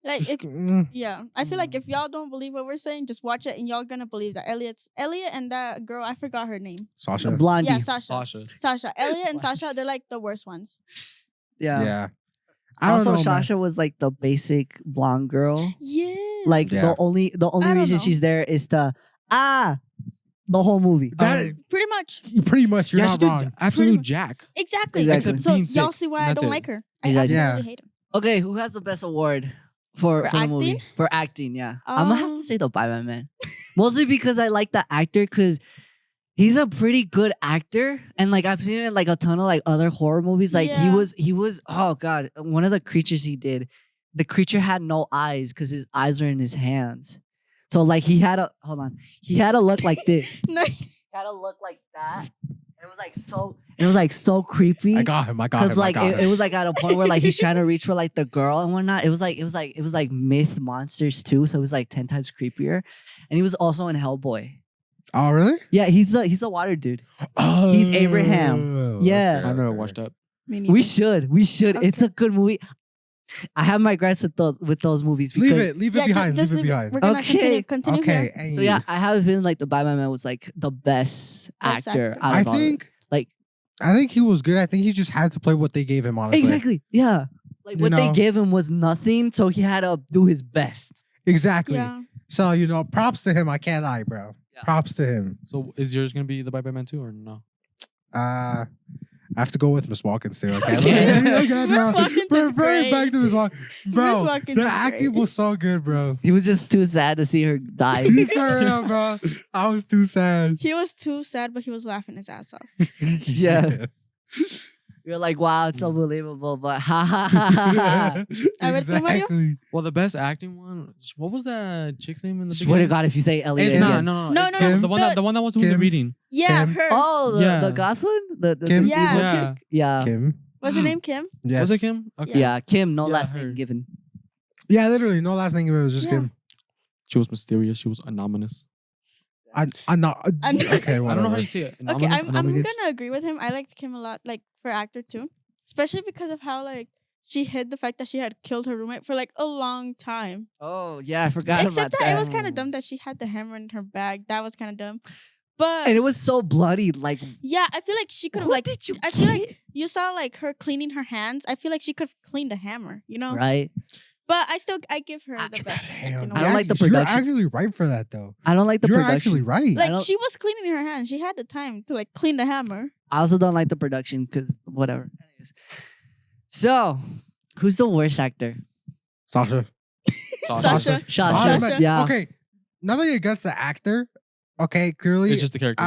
Like, if, mm, yeah, I feel like if y'all don't believe what we're saying, just watch it and y'all gonna believe that Elliot and that girl, I forgot her name. Sasha. the blondie. Yeah, Sasha. Sasha. Sasha. Elliot and Blondie. Sasha, they're like the worst ones. Yeah. Yeah. I don't Also, know, man. Sasha was like the basic blonde girl. Yes. Like Yeah. the only I don't reason know. she's there is to the whole movie. That pretty much. pretty much you're Yeah, she not did wrong. absolute much. jack. Exactly. Exactly. Except So being y'all sick, see why and I that's don't it. like her. Exactly. I Yeah. really hate him. Okay, who has the best award for For the movie? acting? For acting, yeah. I'm gonna have to Um, say the Bye Man. Mostly because I like the actor because he's a pretty good actor. And like I've seen him in like a ton of like other horror movies. Like Yeah. he was oh god, one of the creatures he did, the creature had no eyes because his eyes were in his hands. So like he had a look like this. No, He had a look like that. It was like so creepy. I got him. I got Cause him. like I got it him. was like at a point where like he's trying to reach for like the girl and whatnot. It was like myth monsters too. So it was like 10 times creepier. And he was also in Hellboy. Oh really? Yeah, he's the water dude. Oh, He's Abraham. Yeah. I never watched that. me We neither. should. It's a good movie. I have my gripes with those movies because Leave it Yeah, behind. just Leave it leave it. behind. We're gonna Okay. continue Okay. here. so yeah, I have a feeling like the Batman Man was like the best Best actor actor. out I of all. think like he was good. I think he just had to play what they gave him. Honestly, exactly. Yeah. Like You what they know. gave him was nothing, so he had to do his best. Exactly. Yeah. So props to him. I can't lie, bro. Yeah. Props to him. So is yours gonna be the Bye Bye Man too or no? I have to go with Miss Watkins too. Okay, Okay. Miss Watkins is Bring it back to great. Miss Watkins, bro. Watkins The is acting great. was so good, bro. He was just too sad to see her die. Fair enough, bro. I was too sad. He was too sad, but he was laughing his ass off. Yeah. You're like, wow, it's unbelievable, but ha ha ha ha ha. A ver, tú, Mario? Exactly. Well, the best acting one. What was that chick's name in the Swear to beginning? God, if you say Elliot It's again. not. No. No, It's no, no. The one that was doing the Kim. reading. Yeah, Kim. her. Oh, Yeah. the goth one? The Kim? evil Yeah. Yeah. chick? Yeah. Kim. What's her name? Kim? Yes. Was it Kim? Okay. Yeah, Kim, no Yeah, last her. name given. Yeah, literally, no last name. It was just Yeah. Kim. She was mysterious. She was anonymous. I'm not. I'm- Okay, I don't know how whatever. you say it. Okay, I'm Anonymous? gonna agree with him. I liked Kim a lot, like for actor too, especially because of how like she hid the fact that she had killed her roommate for like a long time. Oh, yeah, I forgot Except about that that. it was kind of dumb that she had the hammer in her bag. That was kind of dumb. But And it was so bloody. Like, yeah, I feel like she could have who like. did you I feel like kill? you saw like her cleaning her hands. I feel like she could have cleaned the hammer. You know. Right? But I give her I- the best. Damn, acting I don't award. like the You're production. actually right for that, though. I don't like the You're production. actually right. Like don't- she was cleaning her hands. She had the time to like clean the hammer. I also don't like the production because whatever. Anyways. So, who's the worst actor? Sasha. Sasha. Sasha. Sasha. Yeah. Okay. Nothing against the actor. Okay, clearly. It's just the character.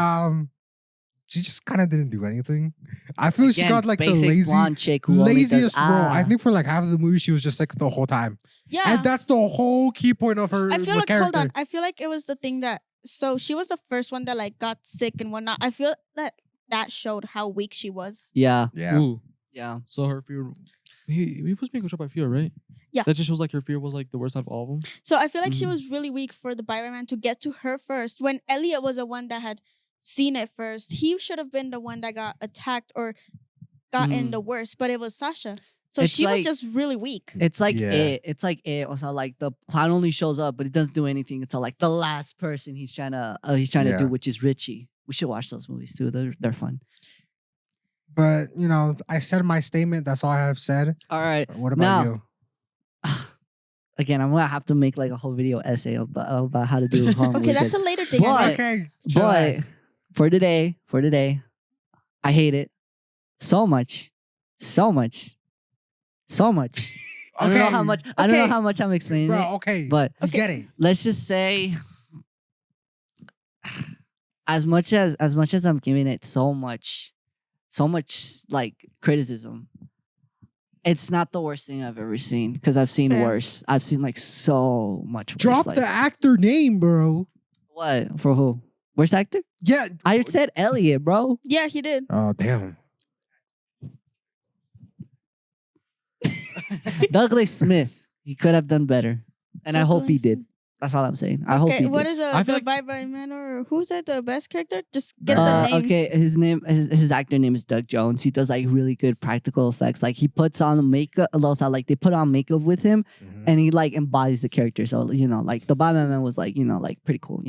She just kind of didn't do anything. I feel she Again, got like the basic blonde chick who only does, laziest role. I ah. think for like half of the movie, she was just sick the whole time, Yeah. and that's the whole key point of her I feel the like character. hold on. I feel like it was the thing that so she was the first one that like got sick and whatnot. I feel that showed how weak she was. Yeah. Yeah. Ooh. Yeah. So her fear. He was being controlled by fear, right? Yeah. That just shows like her fear was like the worst out of all of them. So I feel like she Mhm. was really weak for the Byron to get to her first. When Elliot was the one that had seen it first, he should have been the one that got attacked or got in Mm. the worst. But it was Sasha. So It's she like- was just really weak. It's like Yeah. it. It's like it. Also, like the clown only shows up, but it doesn't do anything until like the last person he's trying to to Yeah. do, which is Richie. We should watch those movies too. They're fun. But I said my statement. That's all I have said. All right. What about Now- you? Again, I'm gonna have to make like a whole video essay about how to do horror Okay, movies. that's a later thing. I But- think. Okay, but chillax. for today, I hate it so much, so much. I don't know how much. I don't know Okay. how much I'm explaining Bro, it, okay. but You get it. let's just say, as much as I'm giving it so much like criticism, it's not the worst thing I've ever seen because I've seen Fair. worse. I've seen like so much worse. Drop like, the actor name, bro. what for who? Worst actor? Yeah. I said Elliot, bro. Yeah, he did. Oh damn. Douglas Smith. He could have done better, and I hope he did. That's all I'm saying. I hope he Okay, did. what is I feel the like- Bye Bye Man or who's that? The best character? Just get the names. Okay, his actor name is Doug Jones. He does like really good practical effects. Like he puts on makeup, also like they put on makeup with him, and he like embodies the character. So like the Batman Man was like like pretty cool.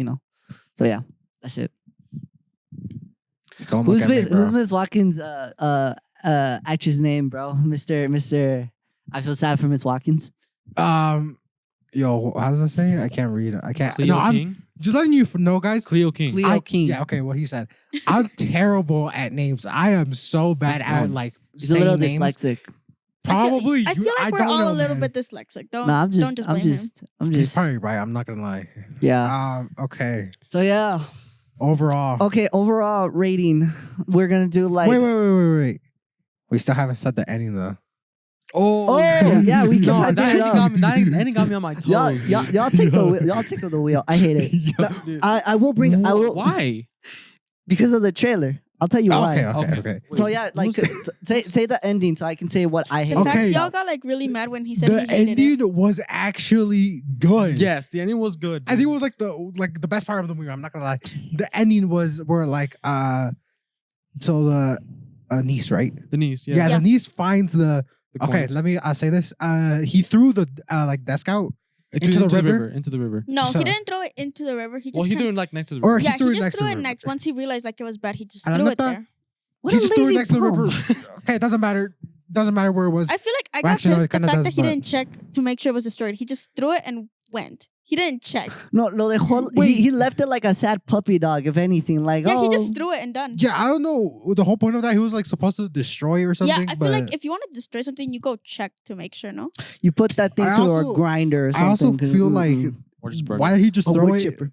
So yeah, that's it. Don't look at me, bro. Who's Miss Watkins? Actor's name, bro. Mister. I feel sad for Miss Watkins. Yo, how does it say? I can't read it. I can't. Cleo No, I'm King. just letting you know, guys. Cleo King. Cleo King. Yeah, okay. What he said. I'm terrible at names. I am so bad It's at fine. like He's a little saying names. dyslexic. Probably. I feel like we're don't all know, a little man. bit dyslexic. Don't No, I'm just. don't just blame I'm just. I'm He's just. probably right. I'm not gonna lie. Yeah. Okay. So yeah. Overall. Okay. Overall rating. We're gonna do like. Wait. We still haven't said the ending though. Oh yeah, we can No, hype that it up. ending got me on my toes. Y'all take the wheel. Y'all take the wheel. I hate it. Dude. I will bring. I will Why? because of the trailer. I'll tell you why. Okay. So yeah, like say the ending, so I can say what I hate. In Okay. fact, y'all got like really mad when he said The he hated ending it. was actually good. Yes, the ending was good. I think it was like the best part of the movie. I'm not gonna lie. The ending was where like so the niece, right? the niece. Yeah, Yeah. the niece finds the. The Okay, coins. let me say this. He threw the like desk out into the river? Into the river. No, So- he didn't throw it into the river. He just Well, he kinda- threw it like next to the Or river. he yeah, threw he it just next to threw the it river. next. Once he realized like it was bad, he just And threw I'm it not there. What he a just threw it lazy next to the river. bum. Okay, it doesn't matter. Doesn't matter where it was. I feel like I Well, got actually, no, pissed it the kinda fact does, that he but- didn't check to make sure it was destroyed. He just threw it and went. He didn't check. No, lo dejó. Wait. He left it like a sad puppy dog. If anything, like Yeah, oh, he just threw it and done. Yeah, I don't know the whole point of that. He was like supposed to destroy or something. Yeah, I but feel like if you want to destroy something, you go check to make sure. No. you put that thing I through also- a grinder or I also something. 'cause- feel like Or just burn why it. did he just a throw wood it? chipper.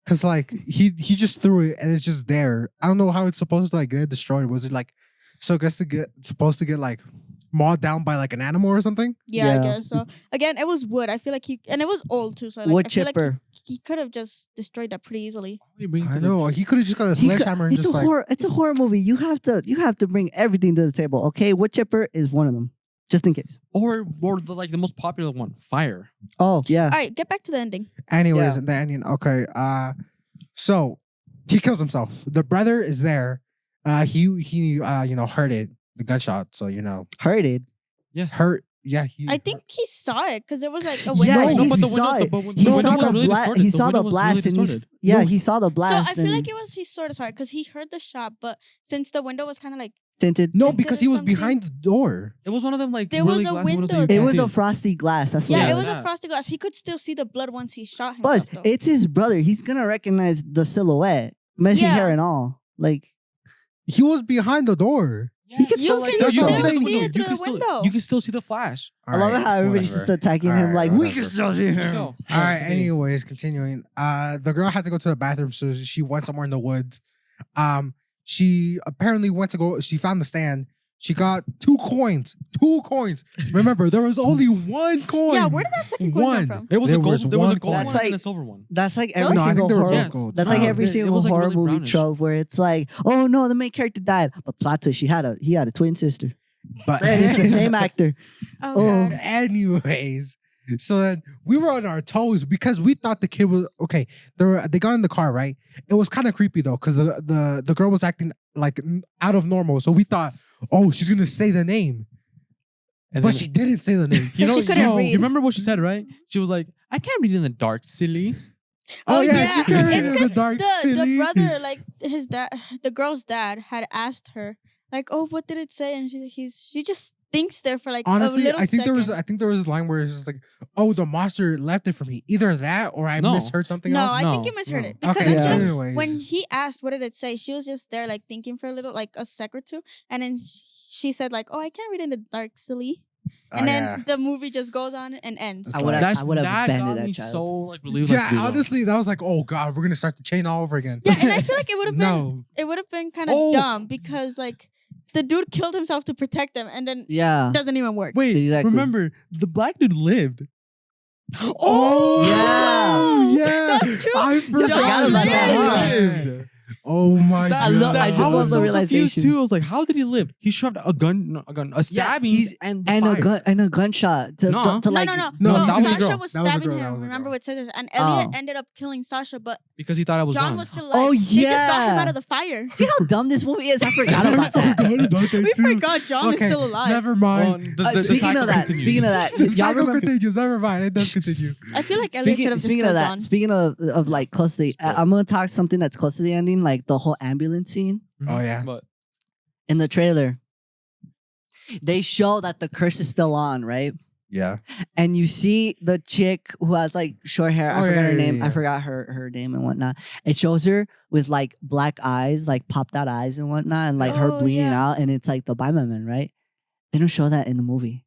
Because like he just threw it and it's just there. I don't know how it's supposed to like get destroyed. Was it like supposed to get like mauled down by like an animal or something? Yeah, Yeah. I guess so. Again, it was wood. I feel like and it was old too. So like, Wood I feel like chipper. he could have just destroyed that pretty easily. Why do you bring it to I the- know he could have just got a He sledgehammer and it's just a like horror. It's a horror movie. You have to bring everything to the table. Okay, wood chipper is one of them, just in case. Or the most popular one, fire. Oh yeah. All right, get back to the ending. Anyways, Yeah. the ending. Okay. So he kills himself. The brother is there. He heard it, the gunshot. So Heard it. Yes. hurt. Yeah. I think he saw it because it was like a Yeah, window. he but the saw window- it. the He window saw was the really blast. distorted. He The saw the window was really blast, and distorted. No. he saw the So blast. I feel and like he sort of saw it because he heard the shot, but since the window was kind of like tinted. no, tinted because or he was something. behind the door. It was one of them like There really was a glass windows that window you It can't was see. a frosty glass. That's what. yeah, it it was. was Yeah. a frosted glass. He could still see the blood once he shot Buzz, himself. Though. it's his brother. He's gonna recognize the silhouette, messy Yeah. hair and all. Like He was behind the door. he could You still can see still the see silhouette. it through the window. You can still see the flash. I love it how everybody's just attacking him. Like we can still see Let's him. go. All right. Anyways, continuing. The girl had to go to the bathroom, so she went somewhere in the woods. She apparently went to go. She found the stand. She got 2 coins. 2 coins. Remember, there was only 1 coin. Yeah, where did that second coin One. come from? It was There a gold. was There was a one gold coin. one That's and a like- silver one. That's like Really? every No, I think single they were horror. Yes. gold. That's like Oh, every it single was, like, horror really movie brownish. trope where it's like, oh no, the main character died, but plot twist, he had a twin sister, But and it's the same actor. Oh, Oh. God. anyways, so then we were on our toes because we thought the kid was okay. They got in the car, right? It was kind of creepy though, because the girl was acting like out of normal. So we thought, oh, she's gonna say the name, And but then- she didn't say the name. You know, She couldn't so- read. You remember what she said, right? She was like, "I can't read in the dark, silly." Oh, yeah, yeah. she can't read It's in the 'cause dark. the silly. brother, like his dad, the girl's dad, had asked her, like, "Oh, what did it say?" And she just thinks there for like Honestly, a little I think second. there was a line where it's just like, "Oh, the monster left it for me." Either that or I No. misheard something No, else. I think No, you misheard no. it because Okay, I yeah. feel like anyways, when he asked what did it say, she was just there like thinking for a little, like a sec or two, and then she said like, "Oh, I can't read in the dark, silly." and then the movie just goes on and ends. I would've- That's- I would've that abandoned got that me child. so like relieved. like, Yeah, to do that. honestly, that was like, oh god, we're gonna start the chain all over again. Yeah, and I feel like it would have been No, it would have been kind of Oh. dumb because like the dude killed himself to protect them, and then Yeah. it doesn't even work. Wait, Exactly. remember the black dude lived. oh yeah, That's true. I forgot forgot about that, huh? lived. Oh my That- god, I just I love was the so confused realization. too. I was like, how did he live? He shoved a stabbing, he's- and And a fire. gun and a gunshot to No. to No, like no, no. No, So that was a Sasha girl. was That was a stabbing girl. That him, was a remember, girl. with scissors, and Elliot Oh. ended up killing Sasha, but because he thought it was John John. was still alive. Oh, They just got him yeah. out of the fire. See how dumb this movie is? I forgot about that. We forgot John is still alive. Never Well, mind. Speaking of that, The y'all cycle remember? continues. Never mind. It does continue. I feel like Elliot could have just Speaking killed of that, John. speaking of like close to the, Spoil. I'm gonna talk something that's close to the ending, like the whole ambulance scene Oh, yeah. But in the trailer. They show that the curse is still on, right? Yeah. And you see the chick who has like short hair. I Oh, forgot yeah, her yeah, name. yeah. I forgot her name and whatnot. It shows her with like black eyes, like popped out eyes and whatnot, and like her Oh, bleeding yeah. out. And it's like the Bima Man, right? They don't show that in the movie.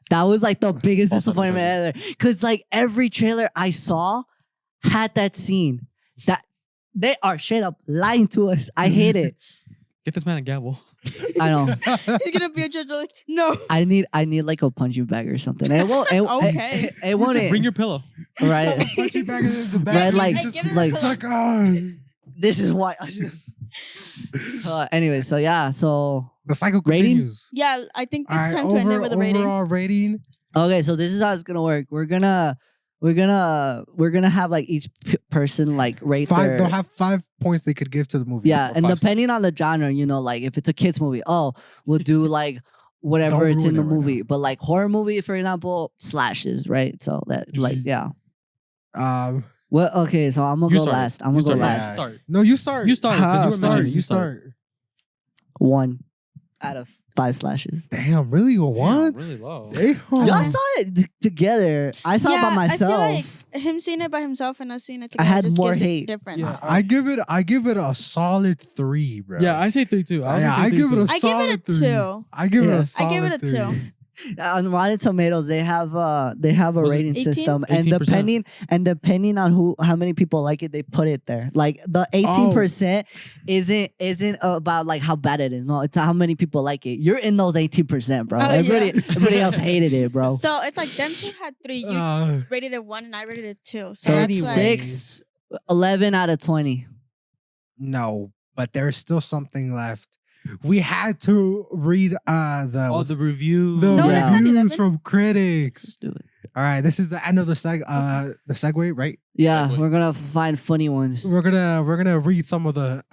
That was like the biggest False disappointment ever. Cause like every trailer I saw had that scene. That they are straight up lying to us. I hate it. get this man a gavel. I know. He's gonna be a judge like, no. I need like a punching bag or something. It won't. Okay. It won't. Bring your pillow. Right. Punch you back in the back. Right, like- It's just- give him like- it's like, oh. This is why. Anyway, so yeah, so The cycle Rating? continues. Yeah, I think it's All right, time to end it with a rating. overall rating. okay, so this is how it's gonna work. We're gonna have like each person like rate their. They'll have 5 points they could give to the movie. Yeah, Or and 5 depending on the genre, you know, like if it's a kids movie, oh, we'll do like whatever Don't it's in ruin the it right movie. But like horror movie, for example, slashes, right? So that You like see. yeah. stars. Well, okay, so I'm gonna You go start. last. I'm You gonna go start. last. Yeah. Start. No, you start. You start because you were start. mentioning. You start. 1 out of 5 slashes. Damn, really? You Damn, what? really low. Damn. Y'all saw it together. I saw it by myself. I feel like him seeing it by himself and us seeing it I together had just more gives it hate. different. Yeah. I give it a solid 3, bro. Yeah, I say 3 too. I give it a I give it solid a 3. 2. I give it Yeah. a solid I give it a 2. On Rotten Tomatoes, they have a Was it rating 18? system, and 18%. depending on how many people like it, they put it there. Like the 18% isn't about like how bad it is. No, it's how many people like it. You're in those 18%, bro. Oh, yeah. Everybody else hated it, bro. So it's like them two had 3. You Uh, rated it 1 and I rated it 2. So that's it's Anyway. like, 11 out of 20. no, but there's still something left. We had to read Oh, the review. the No, that's not reviews 11. from critics. Let's do it. All right, this is the end of the segue, right? Yeah, Segue. we're gonna find funny ones. We're gonna read some of the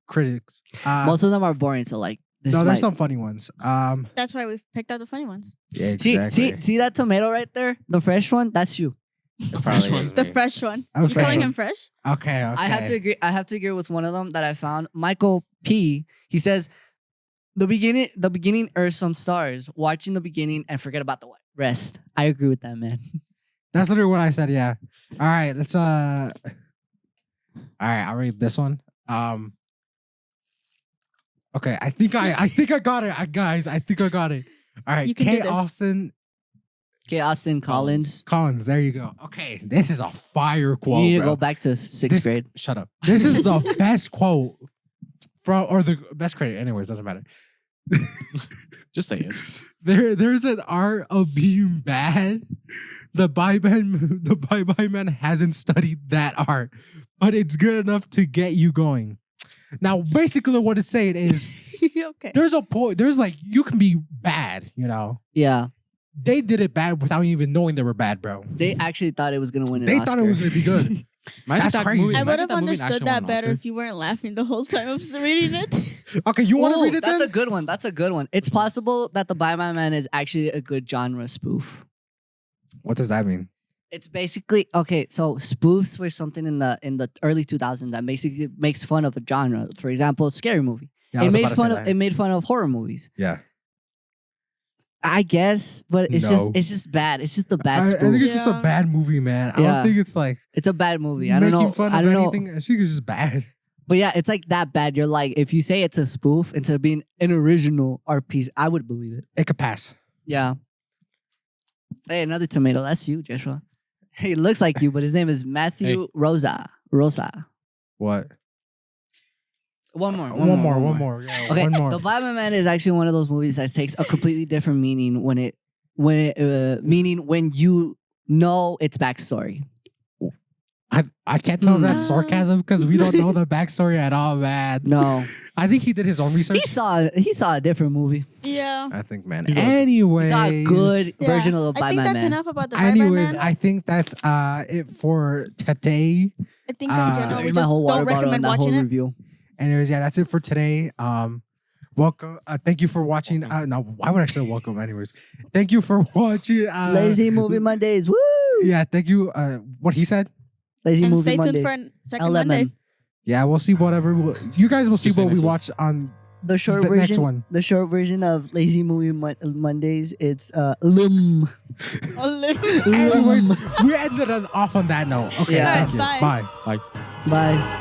critics. Most of them are boring, so like this. No, there's might- some funny ones. that's why we picked out the funny ones. Yeah, See that tomato right there, the fresh one. That's you. The fresh one. The fresh one. I'm You fresh calling one. him fresh? Okay, okay. I have to agree with one of them that I found. Michael P. He says the beginning are some stars. Watching the beginning and forget about the rest. I agree with that, man. That's literally what I said. Yeah. All right. Let's. All right. I'll read this one. Okay. I think I got it, guys. I think I got it. All right. You can do Kate this. Austin Okay, Austin Collins. Collins. There you go. Okay. This is a fire quote. You need to bro. go back to sixth This- grade. Shut up. This is the best quote from, or the best credit. Anyways, doesn't matter. Just say it. There's an art of being bad. The Bye Man hasn't studied that art, but it's good enough to get you going. Now, basically, what it's saying is Okay. there's a point. There's like you can be bad. You know, Yeah, they did it bad without even knowing they were bad, bro. they actually thought it was gonna win an They Oscar. thought it was gonna be good. Imagine That's that crazy. movie- I imagine would have that movie understood actually that won an better Oscar. if you weren't laughing the whole time of reading it. Okay, you want to Ooh, read it that's then? a good one. That's a good one. It's possible that the By My Man is actually a good genre spoof. What does that mean? It's basically okay. So spoofs were something in the early 2000s that basically makes fun of a genre. For example, scary movie. Yeah, I It was made about to say fun of that. it made fun of horror movies. Yeah, I guess, but it's No. just bad. It's just a bad I spoof. think it's just a Yeah. bad movie, man. I Yeah. don't think it's like It's a bad movie. I don't making know. fun I of don't know. anything. I think it's just bad. But yeah, it's like that bad. You're like, if you say it's a spoof instead of being an original art piece, I would believe it. It could pass. Yeah. Hey, another tomato. That's you, Joshua. He looks like you, but his name is Matthew Rosa. What? One more. One more. Yeah, Okay, one more. The Bible Man is actually one of those movies that takes a completely different meaning when you know its backstory. I can't tell if that's Mm. sarcasm because we don't know the backstory at all, man. No, I think he did his own research. he saw a different movie. Yeah. I think, man. He's a- Anyways, He saw a good Yeah. version of the I Bible think that's Man. enough about the Anyways, Man. I think that's it for today. I think that's good. No, Here's we my just whole water don't bottle and recommend that whole watching it. review. Anyways, yeah, that's it for today. Welcome. Thank you for watching. No, why would I say welcome? Anyways, thank you for watching. Lazy Movie Mondays. Woo! Yeah, thank you. What he said. Lazy And Movie stay tuned Mondays. for a second Monday. 11. Yeah, we'll see whatever. You guys will see Just say what we next watch on The short the version. next one. The short version of Lazy Movie Mondays. It's Lum. Anyways, we ended it off on that note. Okay, Yeah. thank you. Alright, bye. Bye. Bye.